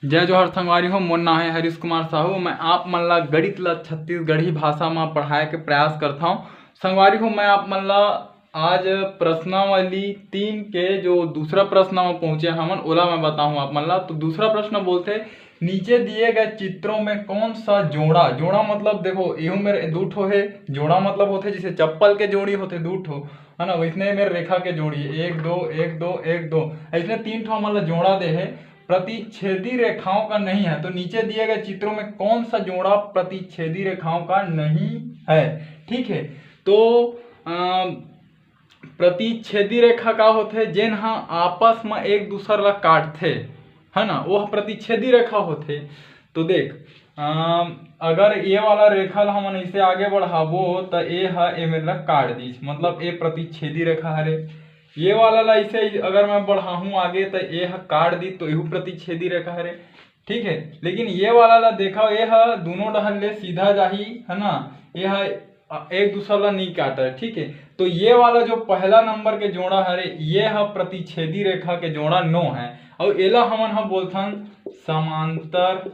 जय जोहर संगवारी हो। मोर नाम है हरीश कुमार साहू। मैं आप मन ला गणित ला छत्तीसगढ़ी भाषा में पढ़ाए के प्रयास करता हूँ। संगवारी हो, मैं आप मन ला आज प्रश्नावली 3 के जो दूसरा प्रश्न में पहुंचे हमन ओला मैं बताऊँ आप मन ला। तो दूसरा प्रश्न बोलते, नीचे दिए गए चित्रों में कौन सा जोड़ा, जोड़ा मतलब देखो यू मेरे दो ठो है, जोड़ा मतलब होते जैसे चप्पल के जोड़ी होते दो ठो है ना, वैसने मेरे रेखा के जोड़ी 1 2 1 2 1 2 ऐसे 3 ठो मतलब जोड़ा दे है, प्रतिच्छेदी रेखाओं का नहीं है। तो नीचे दिए गए चित्रों में कौन सा जोड़ा प्रतिच्छेदी रेखाओं का नहीं है। ठीक है, तो प्रतिच्छेदी रेखा का होते जेन हा आपस में एक दूसर ला काटते है ना, वो प्रतिच्छेदी रेखा होते। तो देख अगर ये वाला रेखा ला हमन इसे आगे बढ़ाबो तो ये हा ए मेरा काट दीस, मतलब ये प्रतिच्छेदी रेखा हरे। ये वाला ला इसे अगर मैं बढ़ाऊं आगे तो ये हा काट दी, तो यू प्रतिच्छेदी रेखा हरे। ठीक है, लेकिन ये वाला ला देखा ये हा दोनों डहर ले सीधा जाही है ना, ये हा एक दूसरा ला नहीं काटा है। ठीक है, तो ये वाला जो पहला नंबर के जोड़ा हरे ये हा प्रतिच्छेदी रेखा के जोड़ा 9 है, और एला हमन हा बोलथन समांतर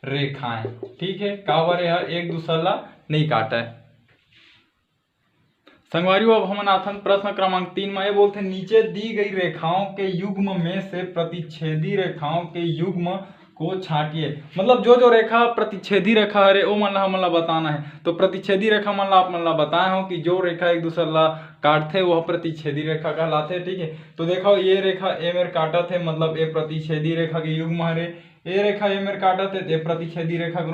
रेखाएं। ठीक है, काबर यह एक दूसरा ला नहीं काटा है। संगवारियों अब हम आथन प्रश्न क्रमांक 3 में ये बोलते हैं, नीचे दी गई रेखाओं के युग्म में से प्रतिच्छेदी रेखाओं के युग्म को छांटिए। मतलब जो जो रेखा प्रतिच्छेदी रेखा है वो मन हमन ला बताना है। तो प्रतिच्छेदी रेखा मन ला आप मन ला बताए हो कि जो रेखा एक दूसरे ला काटते वह प्रतिच्छेदी रेखा कहलाते। ठीक है, तो देखो ये रेखा ए मेरे काटा थे, मतलब ये प्रतिच्छेदी रेखा के युग्म हरे। ये रेखा ए मेरे काटा थे, ये प्रतिच्छेदी रेखा के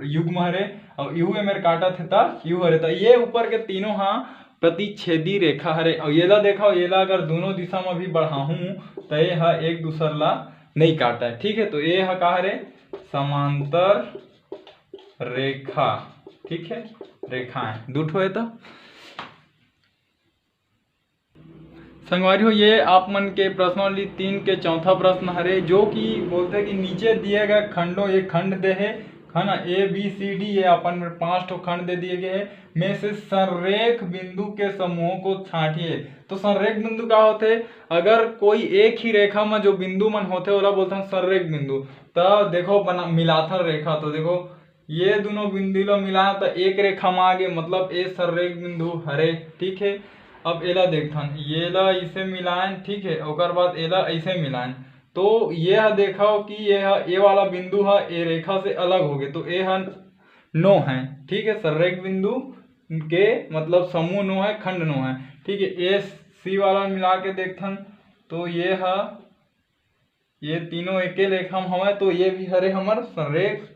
युग्म हरे, और यू ए मेरे काटा थे ता यू हरे। तो ये ऊपर के तीनों हाँ प्रतिच्छेदी रेखा हरे। और ये ला देखो, ये ला अगर दोनों दिशा में भी बढ़ाऊं तो ये हा एक दूसर ला नहीं काटा है। ठीक है, तो ये हा का हरे समांतर रेखा। ठीक है, रेखाएं दूठो है। तो संगवारी हो, ये आप मन के प्रश्नावली 3 के चौथा प्रश्न हरे, जो कि बोलते हैं कि नीचे दिए गए खंडों, ये खंड दे है ना, ए बी सी डी, ये अपन 5 ठो खंड दे दिए गए हैं, में से संरेख बिंदु के समूह को छांटिए। तो संरेख बिंदु का होते, अगर कोई एक ही रेखा में जो बिंदु मन होते ओला बोलते हैं संरेख बिंदु। तो देखो बना मिलाथन रेखा, तो देखो ये दोनों बिंदु ला मिला तो एक रेखा में आगे, मतलब ए संरेख बिंदु हरे। ठीक है, अब एला देखथन, ये ला इसे मिलाएं। ठीक है, और बाद एला ऐसे मिलाएं, तो ये देखो कि ये वाला बिंदु है ये रेखा से अलग हो गए, तो ये 9 है। ठीक है, संरेख बिंदु के मतलब समूह 9 है, खंड 9 है। ठीक है, ए सी वाला मिला के देखथन, तो ये तीनों एक रेखा में हमें, तो ये भी हरे हमार संरेख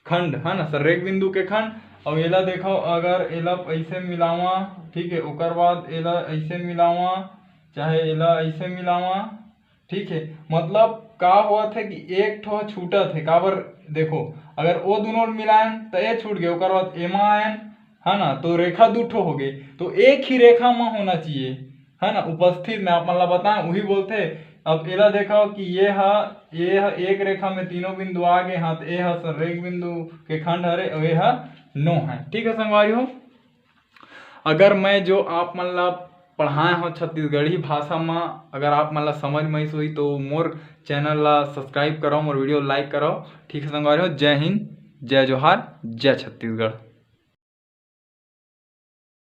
खंड है ना, संरेख बिंदु के खंड। और एला देखो अगर एला ऐसे मिलावा, ठीक है, ओकर बाद एला ऐसे मिलावा, चाहे एला ऐसे मिलावा। ठीक है, मतलब का हुआ था कि एक ठो छूटा थे, काबर देखो अगर वो दोनों मिलाएं तो ये छूट गए, ओकर बाद एमा आयन है ना, तो रेखा दो ठो हो गई, तो एक ही रेखा में होना चाहिए है ना, उपस्थित में आप मतलब बताएं वही बोलते। अब एला देखो कि ये एक रेखा में तीनों बिंदु आ गए, हाँ, तो ये संरेख बिंदु के खंड हरे, और ये 9 है। ठीक है संगवारी हो, अगर मैं जो आप मतलब पढ़ाए हो छत्तीसगढ़ी भाषा में अगर आप मतलब समझ में हुई तो मोर चैनल ला सब्सक्राइब करो, मोर वीडियो लाइक करो। ठीक है संगवारी हो, जय हिंद, जय जोहार, जय छत्तीसगढ़।